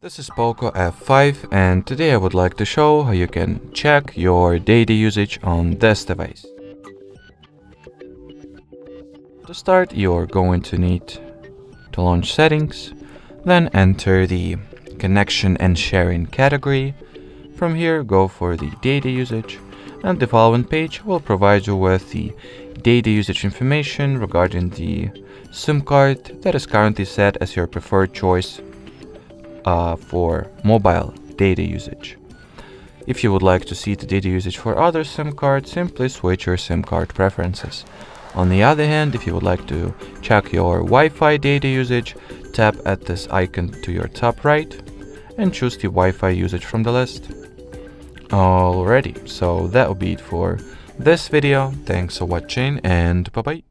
This is POCO F5 and today I would like to show how you can check your data usage on this device. To start, you're going to need to launch settings, then enter the connection and sharing category. From here, go for the data usage, and the following page will provide you with the data usage information regarding the SIM card that is currently set as your preferred choice for mobile data usage. If you would like to see the data usage for other SIM cards, simply switch your SIM card preferences. On the other hand, if you would like to check your Wi-Fi data usage, tap at this icon to your top right and choose the Wi-Fi usage from the list. Alrighty, so that will be it for this video. Thanks for watching and bye bye.